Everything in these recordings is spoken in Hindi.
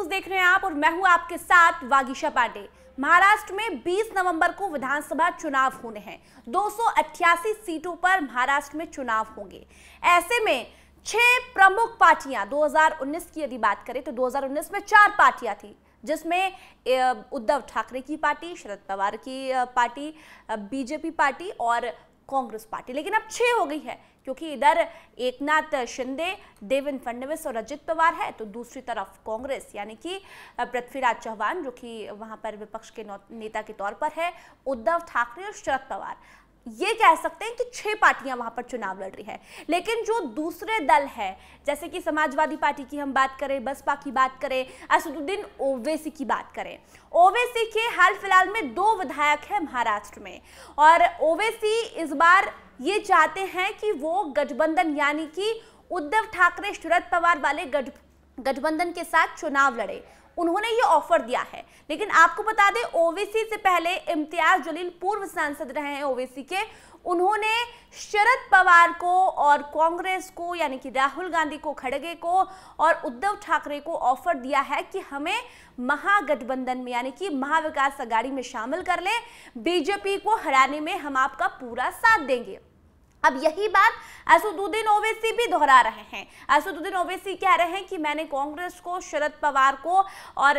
देख रहे हैं आप और मैं हूं आपके साथ वागीशा पांडे। महाराष्ट्र में 20 नवंबर को विधानसभा चुनाव होने हैं। 288 सीटों पर महाराष्ट्र में चुनाव होंगे। ऐसे में 6 प्रमुख पार्टियां 2019 की यदि बात करें तो 2019 में 4 पार्टियां थी, जिसमें उद्धव ठाकरे की पार्टी, शरद पवार की पार्टी, बीजेपी पार्टी और कांग्रेस पार्टी। लेकिन अब 6 हो गई है, क्योंकि इधर एकनाथ शिंदे, देवेंद्र फडणवीस और अजित पवार है, तो दूसरी तरफ कांग्रेस यानी कि पृथ्वीराज चव्हाण जो कि वहां पर विपक्ष के नेता के तौर पर है, उद्धव ठाकरे और शरद पवार। ये कह सकते हैं कि 6 पार्टियां वहां पर चुनाव लड़ रही है। लेकिन जो दूसरे दल है, जैसे कि समाजवादी पार्टी की हम बात करें, बसपा की बात करें, असदुद्दीन ओवैसी की बात करें, ओवैसी के हाल फिलहाल में 2 विधायक हैं महाराष्ट्र में, और ओवैसी इस बार ये चाहते हैं कि वो गठबंधन यानी कि उद्धव ठाकरे शरद पवार वाले गठबंधन के साथ चुनाव लड़े। उन्होंने ये ऑफर दिया है। लेकिन आपको बता दें, ओवैसी से पहले इम्तियाज जलील पूर्व सांसद रहे हैं ओवैसी के, उन्होंने शरद पवार को और कांग्रेस को यानी कि राहुल गांधी को, खड़गे को और उद्धव ठाकरे को ऑफर दिया है कि हमें महागठबंधन में यानी कि महाविकास अघाड़ी में शामिल कर ले, बीजेपी को हराने में हम आपका पूरा साथ देंगे। अब यही बात असदुद्दीन ओवैसी भी दोहरा रहे हैं। असदुद्दीन ओवैसी कह रहे हैं कि मैंने कांग्रेस को, शरद पवार को और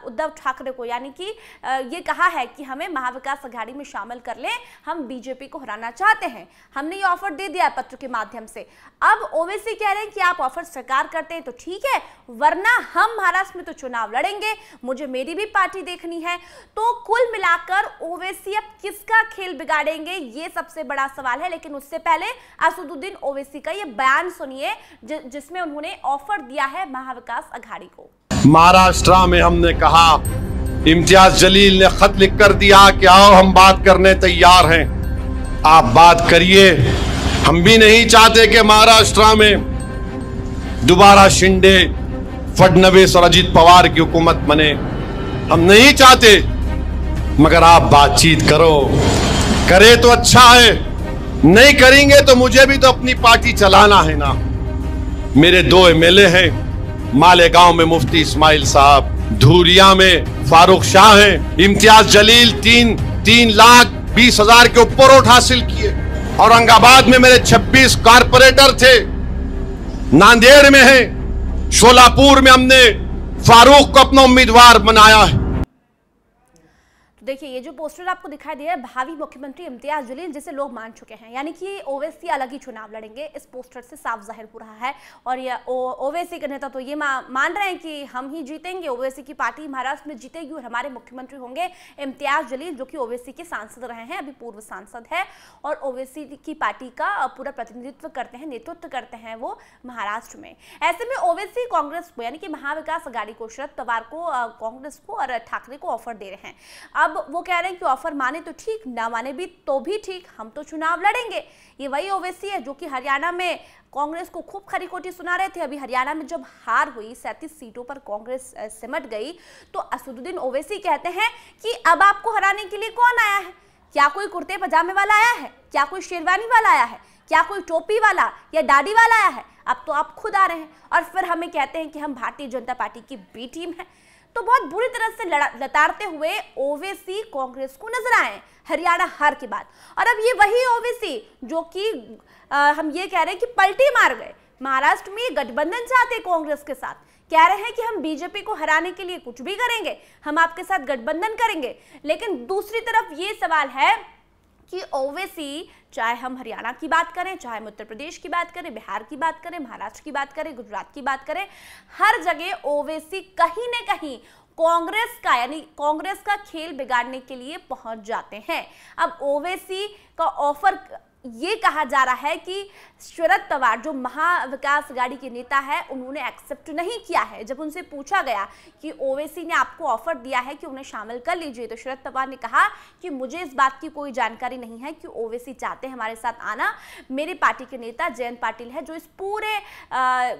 उद्धव ठाकरे को यानी कि ये कहा है कि हमें महाविकास अघाड़ी में शामिल कर लें, हम बीजेपी को हराना चाहते हैं। हमने ये ऑफर दे दिया पत्र के माध्यम से। अब ओवैसी कह रहे हैं कि आप ऑफर स्वीकार करते हैं तो ठीक है, वरना हम महाराष्ट्र में तो चुनाव लड़ेंगे, मुझे मेरी भी पार्टी देखनी है। तो कुल मिलाकर ओवैसी अब किसका खेल बिगाड़ेंगे, ये सबसे बड़ा सवाल है। लेकिन उससे पहले असदुद्दीन ओवैसी का ये बयान सुनिए, जिसमें उन्होंने ऑफर दिया है महाविकास अघाड़ी को। महाराष्ट्र में हमने कहा, इम्तियाज जलील ने खत लिख कर दिया कि आओ हम बात करने तैयार हैं, आप बात करिए। हम भी नहीं चाहते कि महाराष्ट्र में दोबारा शिंदे, फडणवीस और अजित पवार की हुकूमत बने, हम नहीं चाहते, मगर आप बातचीत करो, करे तो अच्छा है, नहीं करेंगे तो मुझे भी तो अपनी पार्टी चलाना है ना। मेरे 2 एमएलए हैं, मालेगांव में मुफ्ती इस्माइल साहब, धुरिया में फारूक शाह हैं, इम्तियाज जलील 3,20,000 के ऊपर वोट हासिल किए। औरंगाबाद में मेरे 26 कारपोरेटर थे, नांदेड़ में है, शोलापुर में हमने फारूक को अपना उम्मीदवार बनाया है। देखिए, ये जो पोस्टर आपको दिखाई दे रहा है, भावी मुख्यमंत्री इम्तियाज जलील, जिसे लोग मान चुके हैं, यानी कि ओवैसी अलग ही चुनाव लड़ेंगे, इस पोस्टर से साफ जाहिर हो रहा है। और ये ओवैसी के नेता तो ये मान रहे हैं कि हम ही जीतेंगे, ओवैसी की पार्टी महाराष्ट्र में जीतेगी और हमारे मुख्यमंत्री होंगे इम्तियाज जलील, जो कि ओवैसी के सांसद रहे हैं, अभी पूर्व सांसद है और ओवैसी की पार्टी का पूरा प्रतिनिधित्व करते हैं, नेतृत्व करते हैं वो महाराष्ट्र में। ऐसे में ओवैसी कांग्रेस को यानी कि महाविकास अघाड़ी को, शरद पवार को, कांग्रेस को और ठाकरे को ऑफर दे रहे हैं। अब वो कह रहे हैं कि ऑफर माने तो ठीक, ना माने भी तो भी ठीक, हम तो चुनाव लड़ेंगे। ये वही ओवैसी है जो कि हरियाणा में कांग्रेस को खूब खरी खोटी सुना रहे थे। अभी हरियाणा में जब हार हुई, 37 सीटों पर कांग्रेस सिमट गई, तो असदुद्दीन ओवैसी कहते हैं कि अब आपको हराने के लिए कौन आया है? क्या कोई कुर्ते पजामे वाला आया है? क्या कोई शेरवानी वाला आया है? क्या कोई टोपी वाला या दाढ़ी वाला आया है? अब तो आप खुद आ रहे हैं और फिर हमें कहते हैं कि हम भारतीय जनता पार्टी की बी टीम है। तो बहुत बुरी तरह से लताड़ते हुए ओवैसी कांग्रेस को नजर आए हरियाणा हार के बाद। और अब ये वही ओवैसी जो कि हम ये कह रहे हैं कि पलटी मार गए, महाराष्ट्र में गठबंधन चाहते कांग्रेस के साथ, कह रहे हैं कि हम बीजेपी को हराने के लिए कुछ भी करेंगे, हम आपके साथ गठबंधन करेंगे। लेकिन दूसरी तरफ ये सवाल है कि ओवैसी, चाहे हम हरियाणा की बात करें, चाहे हम उत्तर प्रदेश की बात करें, बिहार की बात करें, महाराष्ट्र की बात करें, गुजरात की बात करें, हर जगह ओवैसी कहीं न कहीं कांग्रेस का यानी कांग्रेस का खेल बिगाड़ने के लिए पहुंच जाते हैं। अब ओवैसी का ऑफर ये कहा जा रहा है कि शरद पवार जो महाविकास अघाड़ी के नेता है, उन्होंने एक्सेप्ट नहीं किया है। जब उनसे पूछा गया कि ओवैसी ने आपको ऑफर दिया है कि उन्हें शामिल कर लीजिए, तो शरद पवार ने कहा कि मुझे इस बात की कोई जानकारी नहीं है कि ओवैसी चाहते हैं हमारे साथ आना। मेरे पार्टी के नेता जयंत पाटिल है जो इस पूरे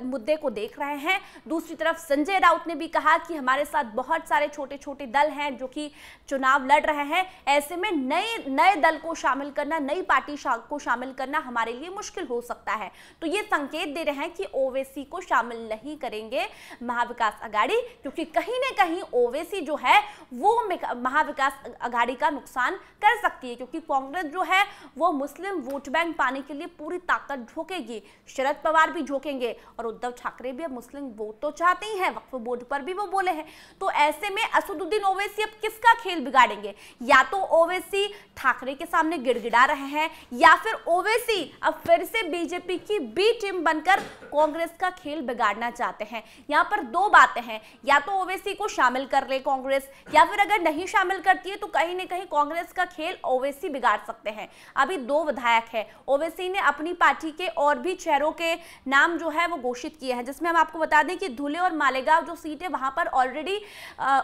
मुद्दे को देख रहे हैं। दूसरी तरफ संजय राउत ने भी कहा कि हमारे साथ बहुत सारे छोटे छोटे दल हैं जो कि चुनाव लड़ रहे हैं, ऐसे में नए दल को शामिल करना, नई पार्टी को शामिल करना हमारे लिए मुश्किल हो सकता है। तो ये संकेत दे रहे हैं कि ओवैसी को शामिल नहीं करेंगे महाविकास आघाड़ी, क्योंकि कहीं ना कहीं ओवैसी जो है वो महाविकास आघाड़ी का नुकसान कर सकती है, क्योंकि कांग्रेस जो है वो मुस्लिम वोट बैंक पाने के लिए पूरी ताकत झोंकेगी। शरद पवार भी झोंकेंगे और उद्धव ठाकरे भी अब मुस्लिम वोट तो चाहते ही हैं, वक्फ बोर्ड पर भी वो बोले हैं। तो ऐसे में असदुद्दीन ओवैसी अब किसका खेल बिगाड़ेंगे? या तो ओवैसी ठाकरे के सामने गिड़गिड़ा रहे हैं, या फिर ओवैसी अब फिर से बीजेपी की बी टीम बनकर कांग्रेस का खेल बिगाड़ना चाहते हैं। यहां पर दो बातें हैं, या तो ओवैसी को शामिल कर ले कांग्रेस, या फिर अगर नहीं शामिल करती है तो कहीं ना कहीं कांग्रेस का खेल ओवैसी बिगाड़ सकते हैं। अभी 2 विधायक है, ओवैसी ने अपनी पार्टी के और भी चेहरों के नाम जो है वो घोषित किए हैं, जिसमें हम आपको बता दें कि धुले और मालेगांव जो सीट है वहां पर ऑलरेडी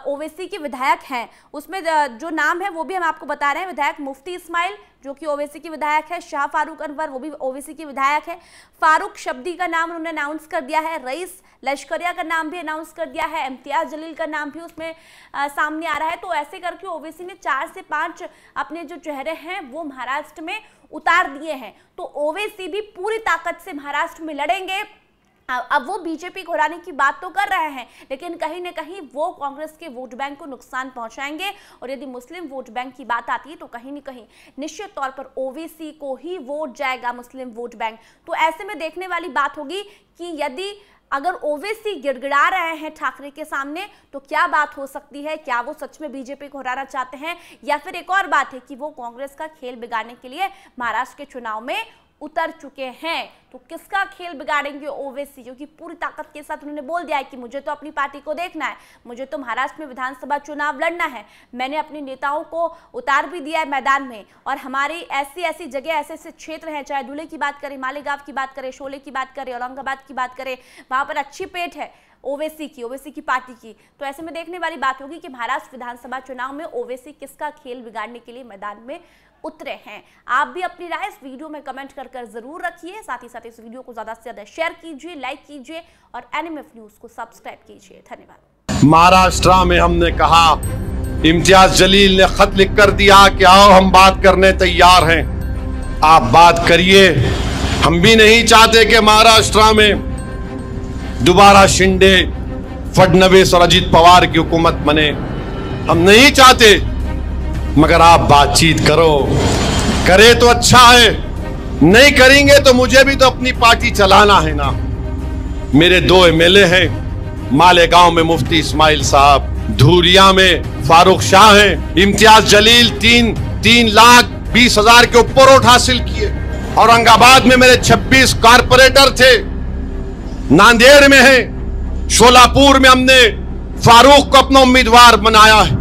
ओवैसी के विधायक हैं। उसमें जो नाम है वो भी हम आपको बता रहे हैं, विधायक मुफ्ती इस्माइल जो कि ओवैसी की विधायक है, शाह फारूक अनवर वो भी ओवैसी की विधायक है, फारूक शब्दी का नाम उन्होंने अनाउंस कर दिया है, रईस लश्करिया का नाम भी अनाउंस कर दिया है, इम्तियाज जलील का नाम भी उसमें सामने आ रहा है। तो ऐसे करके ओवैसी ने 4 से 5 अपने जो चेहरे हैं वो महाराष्ट्र में उतार दिए हैं। तो ओवैसी भी पूरी ताकत से महाराष्ट्र में लड़ेंगे। अब वो बीजेपी को हराने की बात तो कर रहे हैं, लेकिन कहीं ना कहीं वो कांग्रेस के वोट बैंक को नुकसान पहुंचाएंगे। और यदि मुस्लिम वोट बैंक की बात आती है तो कहीं ना कहीं निश्चित तौर पर ओवैसी को ही वोट जाएगा, मुस्लिम वोट बैंक। तो ऐसे में देखने वाली बात होगी कि यदि अगर ओवैसी गिड़गिड़ा रहे हैं ठाकरे के सामने तो क्या बात हो सकती है, क्या वो सच में बीजेपी को हराना चाहते हैं, या फिर एक और बात है कि वो कांग्रेस का खेल बिगाड़ने के लिए महाराष्ट्र के चुनाव में उतर चुके हैं। तो किसका खेल बिगाड़ेंगे ओवैसी, क्योंकि पूरी ताकत के साथ उन्होंने बोल दिया है कि मुझे तो अपनी पार्टी को देखना है, मुझे तो महाराष्ट्र में विधानसभा चुनाव लड़ना है, मैंने अपने नेताओं को उतार भी दिया है मैदान में। और हमारी ऐसी ऐसी जगह, ऐसे ऐसे क्षेत्र हैं, चाहे धुले की बात करें, मालेगांव की बात करें, शोले की बात करें, औरंगाबाद की बात करें, वहां पर अच्छी पेट है ओवैसी की पार्टी की। तो ऐसे में देखने वाली बात होगी कि महाराष्ट्र विधानसभा चुनाव में ओवैसी किसका खेल बिगाड़ने के लिए मैदान में उतरे हैं। आप भी अपनी राय इस वीडियो में कमेंट कर जरूर रखिए। साथ ही साथ इस वीडियो को ज्यादा से ज्यादा शेयर कीजिए, लाइक कीजिए और एनएमएफ न्यूज को सब्सक्राइब कीजिए। धन्यवाद। महाराष्ट्र में हमने कहा, इम्तियाज जलील ने खत लिख कर दिया कि आओ हम बात करने तैयार हैं। आप बात करिए। हम भी नहीं चाहते कि महाराष्ट्र में दोबारा शिंदे, फडणवीस और अजित पवार की हुकूमत बने। हम नहीं चाहते, मगर आप बातचीत करो, करे तो अच्छा है, नहीं करेंगे तो मुझे भी तो अपनी पार्टी चलाना है ना। मेरे 2 एमएलए हैं, मालेगांव में मुफ्ती इस्माइल साहब, धुरिया में फारूक शाह हैं, इम्तियाज जलील 3,20,000 के ऊपर वोट हासिल किए। औरंगाबाद में मेरे 26 कारपोरेटर थे, नांदेड़ में है, शोलापुर में हमने फारूक को अपना उम्मीदवार बनाया है।